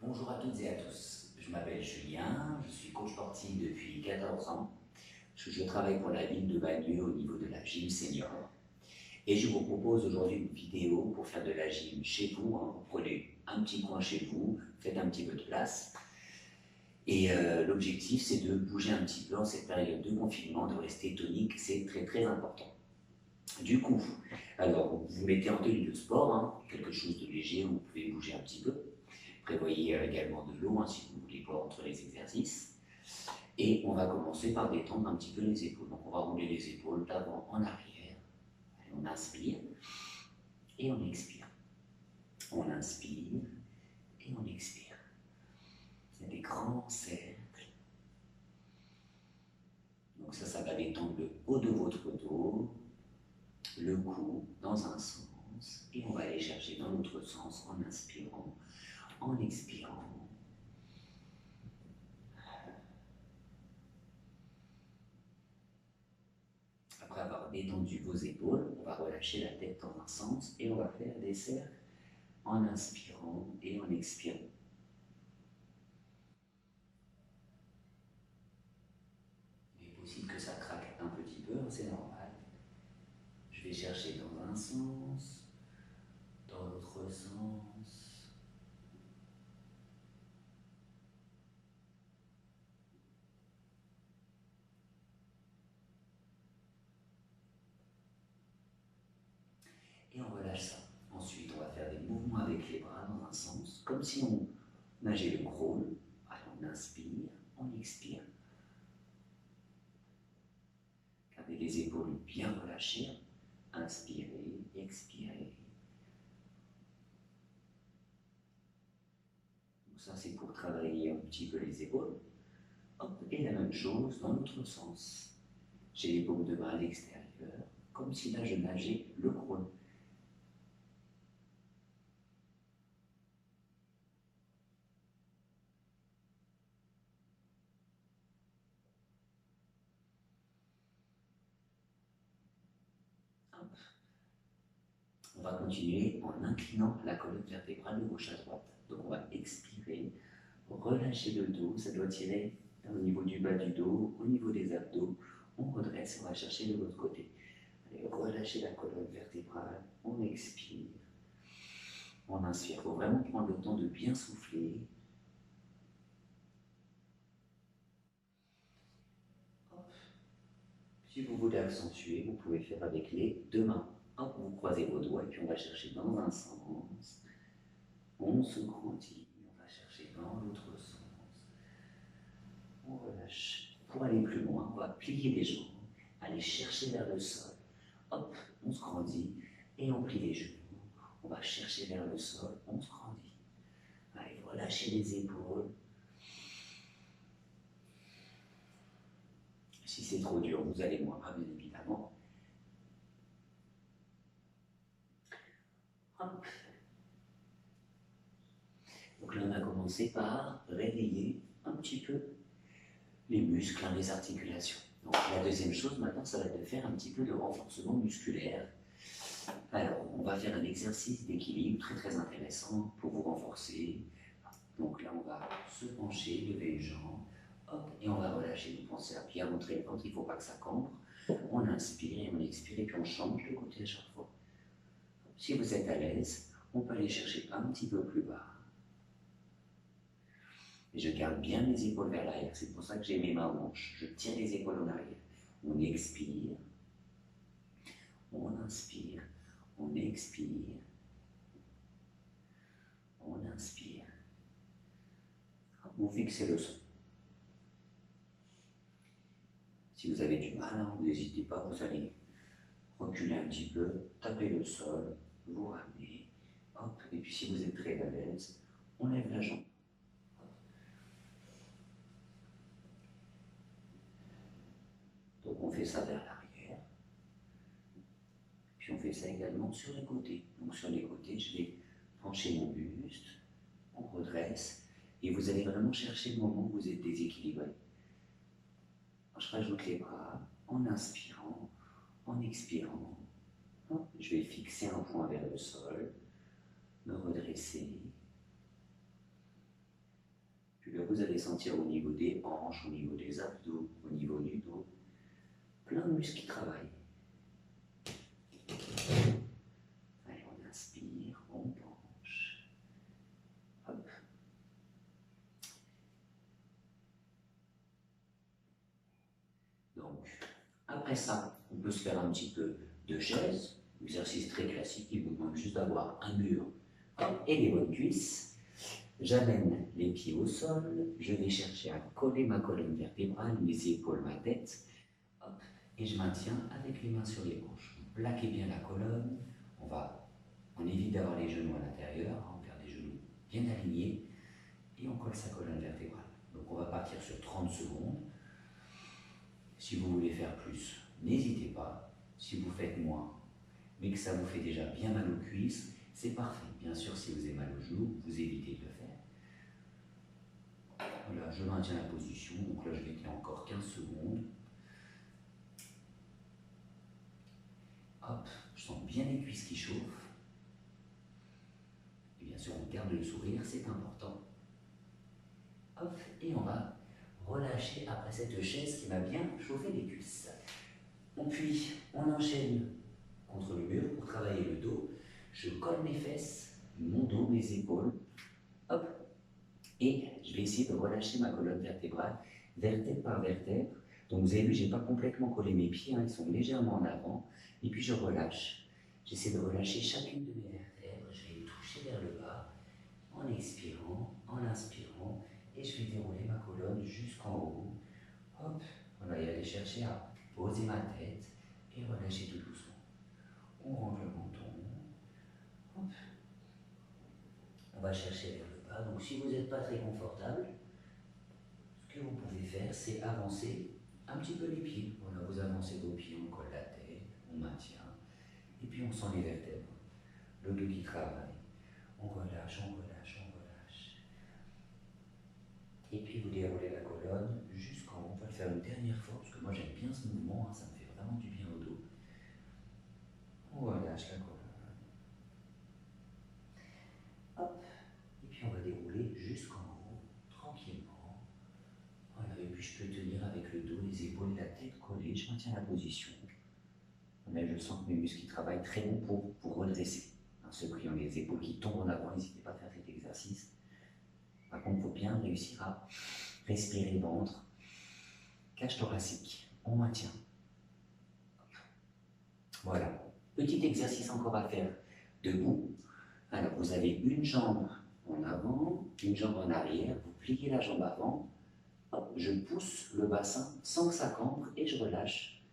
Bonjour à toutes et à tous, je m'appelle Julien, je suis coach sportif depuis 14 ans. Je travaille pour la ville de Bagneux au niveau de la gym senior. Et je vous propose aujourd'hui une vidéo pour faire de la gym chez vous. Vous prenez un petit coin chez vous, faites un petit peu de place. Et l'objectif, c'est de bouger un petit peu en cette période de confinement, de rester tonique, c'est très très important. Du coup, alors vous vous mettez en tenue de sport, quelque chose de léger où vous pouvez bouger un petit peu. Prévoyez également de l'eau si vous voulez boire entre les exercices. Et on va commencer par détendre un petit peu les épaules. Donc on va rouler les épaules d'avant en arrière. Allez, on inspire et on expire. On inspire et on expire. Il y a des grands cercles. Donc ça va détendre le haut de votre dos, le cou dans un sens. Et on va aller chercher dans l'autre sens en inspirant, en expirant. Après avoir détendu vos épaules, on va relâcher la tête dans un sens et on va faire des cercles en inspirant et en expirant. Il est possible que ça craque un petit peu, c'est normal. Je vais chercher dans un sens, dans l'autre sens. Et on relâche ça. Ensuite, on va faire des mouvements avec les bras dans un sens, comme si on nageait le crawl. Allez, on inspire, on expire. Gardez les épaules bien relâchées. Inspirez, expirez. Donc ça, c'est pour travailler un petit peu les épaules. Hop, et la même chose dans l'autre sens. J'ai les paumes de main à l'extérieur, comme si là je nageais le crawl. On va continuer en inclinant la colonne vertébrale de gauche à droite. Donc on va expirer, relâcher le dos, ça doit tirer au niveau du bas du dos, au niveau des abdos. On redresse, on va chercher de l'autre côté. Allez, relâchez la colonne vertébrale, on expire, on inspire. Il faut vraiment prendre le temps de bien souffler. Hop. Si vous voulez accentuer, vous pouvez faire avec les deux mains. Hop, vous croisez vos doigts et puis on va chercher dans un sens. On se grandit, on va chercher dans l'autre sens. On relâche. Pour aller plus loin, on va plier les jambes, aller chercher vers le sol. Hop, on se grandit et on plie les genoux. On va chercher vers le sol, on se grandit. Allez, relâchez les épaules. Si c'est trop dur, vous allez moins bas, bien évidemment. Hop. Donc là, on a commencé par réveiller un petit peu les muscles, les articulations. Donc la deuxième chose maintenant, ça va être de faire un petit peu de renforcement musculaire. Alors, on va faire un exercice d'équilibre très très intéressant pour vous renforcer. Donc là, on va se pencher, lever les jambes, hop, et on va relâcher. Vous pensez à bien montrer le ventre, il ne faut pas que ça cambre. On inspire et on expire et puis on change de côté à chaque fois. Si vous êtes à l'aise, on peut aller chercher un petit peu plus bas. Et je garde bien mes épaules vers l'arrière. C'est pour ça que j'ai mes mains en hanche. Je tire les épaules en arrière. On expire. On inspire. On expire. On inspire. Vous fixez le son. Si vous avez du mal, n'hésitez pas, vous allez reculer un petit peu, taper le sol, vous ramenez, hop, et puis si vous êtes très à l'aise, on lève la jambe. Donc on fait ça vers l'arrière, puis on fait ça également sur les côtés. Donc sur les côtés, je vais pencher mon buste, on redresse, et vous allez vraiment chercher le moment où vous êtes déséquilibré. Alors, je rajoute les bras en inspirant, en expirant. Hop, je vais fixer un point vers le sol, me redresser. vous allez sentir au niveau des hanches, au niveau des abdos, au niveau du dos, plein de muscles qui travaillent. Allez, on inspire, on penche. Hop. Donc, après ça, on peut se faire un petit peu de chaise, exercice très classique qui vous demande juste d'avoir un mur et les bonnes cuisses. J'amène les pieds au sol, je vais chercher à coller ma colonne vertébrale, mes épaules, ma tête, hop, et je maintiens avec les mains sur les hanches. Plaquez bien la colonne, on évite d'avoir les genoux à l'intérieur, on garde les genoux bien alignés, et on colle sa colonne vertébrale. Donc on va partir sur 30 secondes. Si vous voulez faire plus, n'hésitez pas. Si vous faites moins, mais que ça vous fait déjà bien mal aux cuisses, c'est parfait. Bien sûr, si vous avez mal aux genoux, vous évitez de le faire. Voilà, je maintiens la position. Donc là, je vais tenir encore 15 secondes. Hop, je sens bien les cuisses qui chauffent. Et bien sûr, on garde le sourire, c'est important. Hop, et on va relâcher après cette chaise qui m'a bien chauffé les cuisses. Puis, on enchaîne contre le mur pour travailler le dos. Je colle mes fesses, mon dos, mes épaules. Hop. Et je vais essayer de relâcher ma colonne vertébrale, vertèbre par vertèbre. Donc vous avez vu, je n'ai pas complètement collé mes pieds, hein, ils sont légèrement en avant. Et puis je relâche. J'essaie de relâcher chacune de mes vertèbres. Je vais toucher vers le bas en expirant, en inspirant. Et je vais dérouler ma colonne jusqu'en haut. Hop. Voilà, et aller chercher à poser ma tête et relâcher tout doucement. On rentre le menton. Hop. On va chercher vers le bas. Donc si vous n'êtes pas très confortable, ce que vous pouvez faire, c'est avancer un petit peu les pieds. Voilà, vous avancez vos pieds, on colle la tête, on maintient. Et puis on sent les vertèbres. Le dos qui travaille. On relâche, on relâche, on relâche. Et puis vous déroulez la colonne jusqu'en haut. On va le faire une dernière fois, parce que moi j'aime bien ce mouvement, hein, ça me fait vraiment du bien au dos. On relâche la colonne. Hop. Et puis on va dérouler jusqu'en haut, tranquillement. Voilà, et puis je peux tenir avec le dos, les épaules et la tête collées. Je maintiens la position. Là, je sens que mes muscles qui travaillent très bon pour redresser. Alors, ceux qui ont les épaules qui tombent en avant, n'hésitez pas à faire cet exercice. Par contre, il faut bien réussir à respirer le ventre. Cage thoracique, on maintient. Voilà. Petit exercice encore à faire debout. Alors, vous avez une jambe en avant, une jambe en arrière. Vous pliez la jambe avant. Hop, je pousse le bassin sans que ça cambre et je relâche.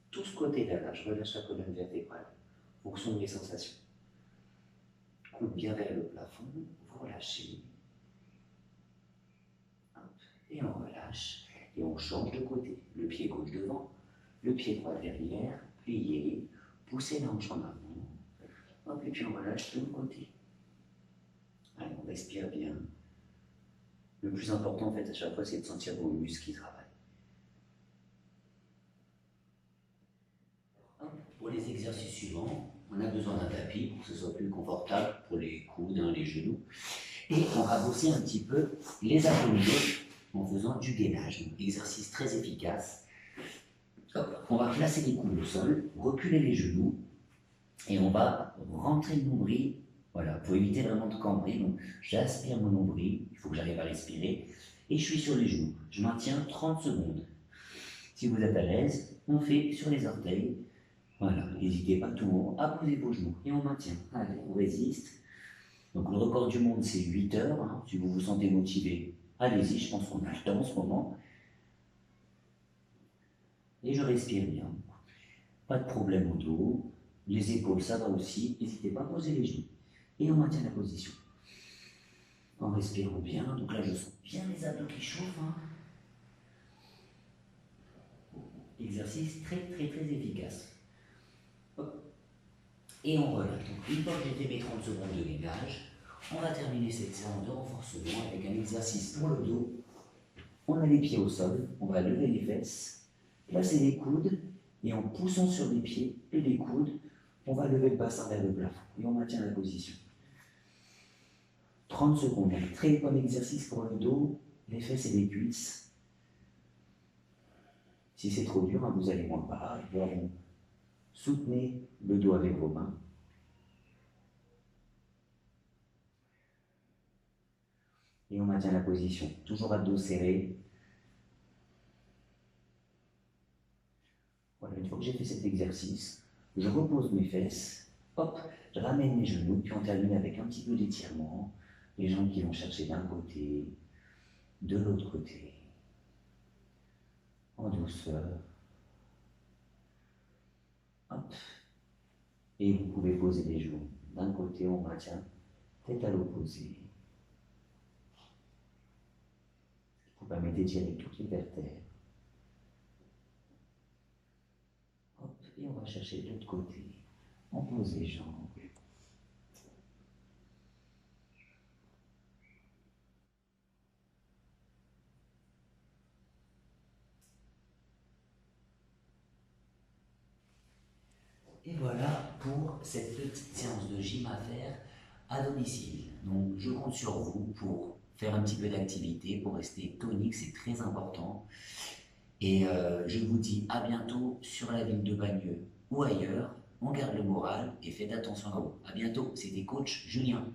Tout ce côté vers là, je relâche la colonne vertébrale. Fonction de mes sensations. Coude bien vers le plafond, vous relâchez. Hop, et on relâche. Et on change de côté. Le pied gauche devant, le pied droit derrière, plié, poussez la hanche en avant. Hop, et puis on relâche de l'autre côté. Allez, on respire bien. Le plus important en fait à chaque fois, c'est de sentir vos muscles qui travaillent. Pour les exercices suivants, on a besoin d'un tapis pour que ce soit plus confortable pour les coudes, les genoux. Et on va bosser un petit peu les abdominaux en faisant du gainage. Donc, exercice très efficace. Hop, on va placer les coudes au sol, reculer les genoux et on va rentrer le nombril. Voilà, pour éviter vraiment de cambrer. Donc, j'aspire mon nombril, il faut que j'arrive à respirer et je suis sur les genoux. Je maintiens 30 secondes. Si vous êtes à l'aise, on fait sur les orteils. Voilà, n'hésitez pas tout le monde à poser vos genoux et on maintient. Allez, on résiste. Donc le record du monde c'est 8 heures. Hein. Si vous vous sentez motivé, allez-y, je pense qu'on a le temps en ce moment. Et je respire bien. Pas de problème au dos. Les épaules, ça va aussi. N'hésitez pas à poser les genoux. Et on maintient la position. En respirant bien. Donc là, je sens bien les abdos qui chauffent. Hein. Exercice très efficace. Et on relâche. Donc une fois que j'ai fait mes 30 secondes de gainage, on va terminer cette séance de renforcement avec un exercice pour le dos. On a les pieds au sol, on va lever les fesses, placer les coudes, et en poussant sur les pieds et les coudes, on va lever le bassin vers le plafond. Et on maintient la position. 30 secondes, très bon exercice pour le dos, les fesses et les cuisses. Si c'est trop dur, hein, vous allez moins bas. Bon, soutenez le dos avec vos mains. Et on maintient la position, toujours à dos serré. Voilà, une fois que j'ai fait cet exercice, je repose mes fesses, hop, je ramène mes genoux, puis on termine avec un petit peu d'étirement. Les jambes qui vont chercher d'un côté, de l'autre côté, en douceur. Hop. Et vous pouvez poser les genoux d'un côté, on maintient, tête à l'opposé. Vous permet d'étirer toutes les vertèbres. Hop, et on va chercher de l'autre côté. On pose les jambes. Et voilà pour cette petite séance de gym à faire à domicile. Donc je compte sur vous pour faire un petit peu d'activité, pour rester tonique, c'est très important. Et je vous dis à bientôt sur la ville de Bagneux ou ailleurs. On garde le moral et faites attention à vous. À bientôt, c'était coach Julien.